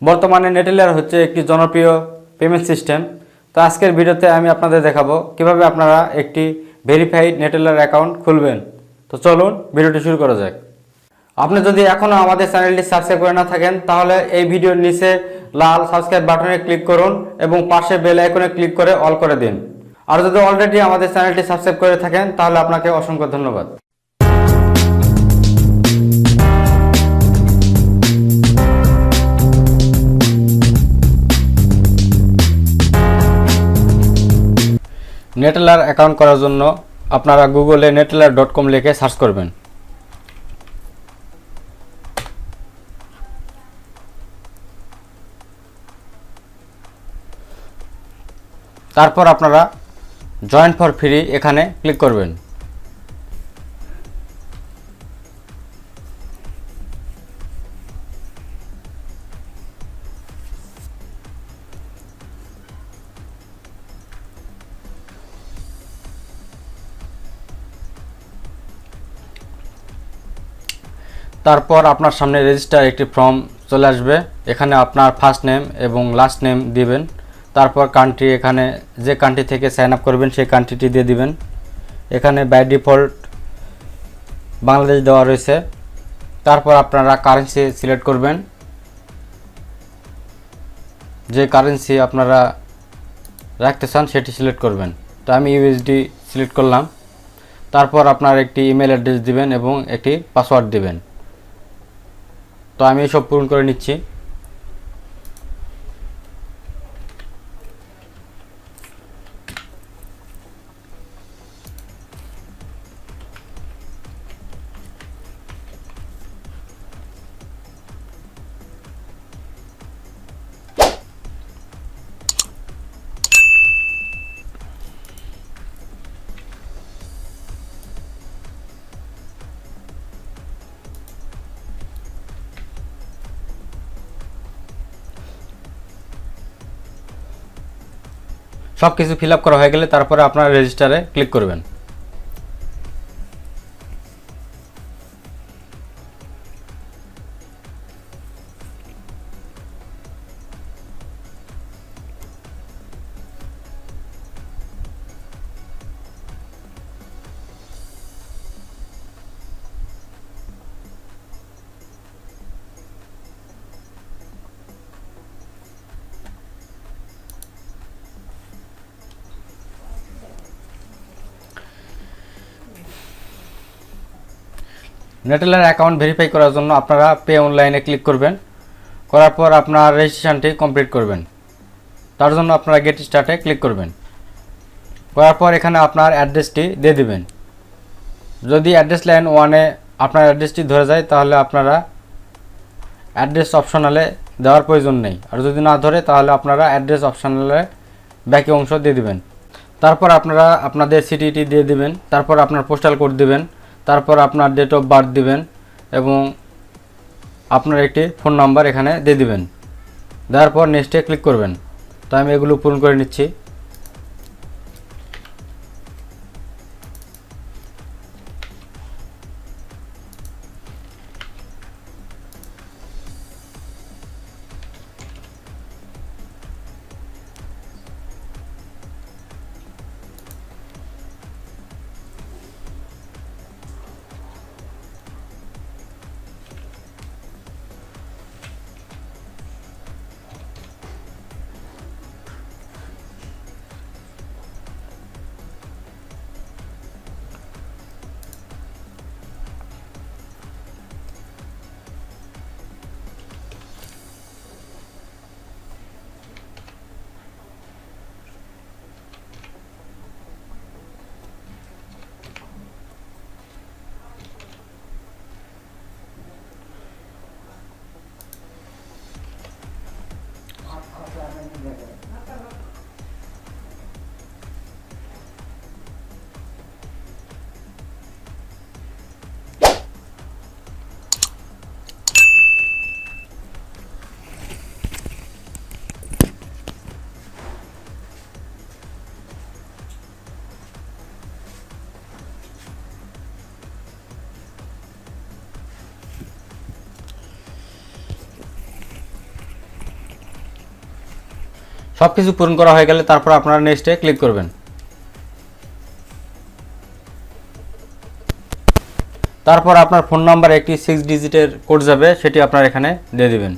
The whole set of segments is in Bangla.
বর্তমানে নেটেলার হচ্ছে একটি জনপ্রিয় পেমেন্ট সিস্টেম। তো আজকের ভিডিওতে আমি আপনাদের দেখাবো কিভাবে আপনারা একটি ভেরিফাইড নেটেলার অ্যাকাউন্ট খুলবেন। তো চলুন ভিডিওটি শুরু করা যাক। আপনি যদি এখনও আমাদের চ্যানেলটি সাবস্ক্রাইব করে না থাকেন তাহলে এই ভিডিওর নিচে লাল সাবস্ক্রাইব বাটনে ক্লিক করুন এবং পাশে বেল আইকনে ক্লিক করে অল করে দিন। আর যদি অলরেডি আমাদের চ্যানেলটি সাবস্ক্রাইব করে থাকেন তাহলে আপনাকে অসংখ্য ধন্যবাদ। নেটেলার অ্যাকাউন্ট করার জন্য আপনারা গুগলে neteller.com লিখে সার্চ করবেন। তারপর আপনারা জয়েন ফর ফ্রি এখানে ক্লিক করবেন। তারপর আপনার সামনে রেজিস্টার একটি ফর্ম চলে আসবে। এখানে আপনার ফার্স্ট নেম এবং লাস্ট নেম দিবেন। তারপর কান্ট্রি, এখানে যে কান্ট্রি থেকে সাইন আপ করবেন সেই কান্ট্রিটি দিয়ে দিবেন। এখানে বাই ডিফল্ট বাংলাদেশ দেওয়া রয়েছে। তারপর আপনারা কারেন্সি সিলেক্ট করবেন, যে কারেন্সি আপনারা রাখতে চান সেটি সিলেক্ট করবেন। তো আমি ইউএসডি সিলেক্ট করলাম। তারপর আপনার একটি ইমেল অ্যাড্রেস দিবেন এবং একটি পাসওয়ার্ড দিবেন। তো আমি সব পূরণ করে নিচ্ছি। সব কিছু ফিল আপ করা হয়ে গেলে তারপরে আপনারা রেজিস্টারে ক্লিক করবেন। নেটেলার অ্যাকাউন্ট ভেরিফাই করার জন্য আপনারা পে অনলাইনে ক্লিক করবেন। করার পর আপনার রেজিস্ট্রেশনটি কমপ্লিট করবেন। তার জন্য আপনারা গেট স্টার্টে ক্লিক করবেন। করার পর এখানে আপনার অ্যাড্রেসটি দিয়ে দিবেন। যদি অ্যাড্রেস লাইন 1-এ আপনার অ্যাড্রেসটি ধরে যায় তাহলে আপনারা অ্যাড্রেস অপশনালে দেওয়ার প্রয়োজন নেই। আর যদি না ধরে তাহলে আপনারা অ্যাড্রেস অপশনালে বাকি অংশ দিয়ে দিবেন। তারপর আপনারা আপনাদের সিটিটি দিয়ে দিবেন। তারপর আপনার পোস্টাল কোড দিবেন। তারপর আপনার ডেট অফ বার্থ দিবেন এবং আপনার একটি ফোন নাম্বার এখানে দিয়ে দিবেন। দেওয়ার পর নেক্সটে ক্লিক করবেন। তো আমি এগুলো পূরণ করে নিচ্ছি। সব কিছু পূরণ করা হয়ে গেলে তারপর আপনারা নেক্সটে ক্লিক করবেন। তারপর আপনার ফোন নাম্বারে একটি 6 ডিজিটের কোড যাবে, সেটি আপনার এখানে দিয়ে দিবেন।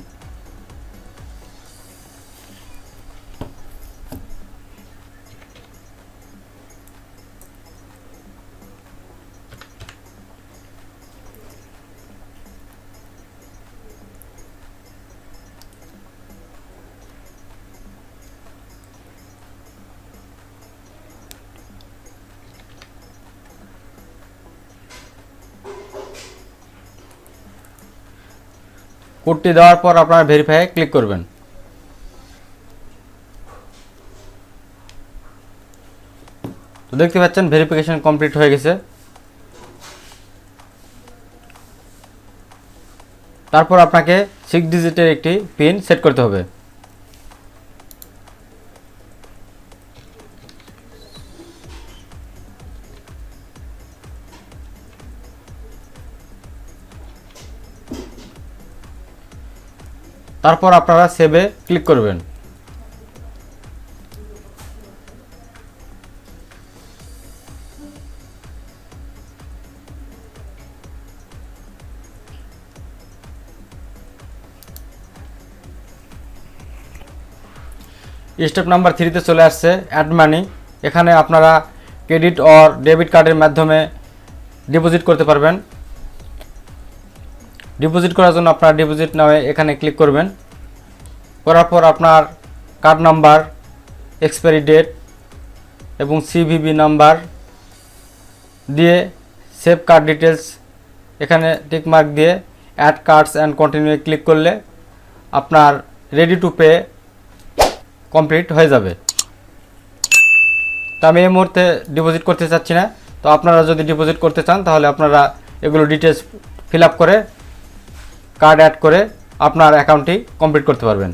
কোডটি দেওয়ার পর আপনারা ভেরিফাই ক্লিক করবেন। তো দেখতে পাচ্ছেন ভেরিফিকেশন কমপ্লিট হয়ে গেছে। তারপর আপনাকে 6 ডিজিটের একটি পিন সেট করতে হবে। তারপর আপনারা সেভে ক্লিক করবেন। স্টেপ নাম্বার 3তে চলে আসছে অ্যাড মানি। এখানে আপনারা ক্রেডিট অর ডেবিট কার্ডের মাধ্যমে ডিপোজিট করতে পারবেন। ডিপোজিট করার জন্য আপনার ডিপোজিট নামে এখানে ক্লিক করবেন। করার পর আপনার কার্ড নাম্বার, এক্সপায়ারি ডেট এবং সিভিভি নাম্বার দিয়ে সেভ কার্ড ডিটেলস এখানে টিক মার্ক দিয়ে add cards and continue click করলে আপনার রেডি টু পে কমপ্লিট হয়ে যাবে। তো আমি এই মুহূর্তে ডিপোজিট করতে চাচ্ছি না। তো আপনারা যদি ডিপোজিট করতে চান তাহলে আপনারা এগুলো ডিটেলস ফিল আপ করে কার্ড অ্যাড করে আপনার অ্যাকাউন্টটি কমপ্লিট করতে পারবেন।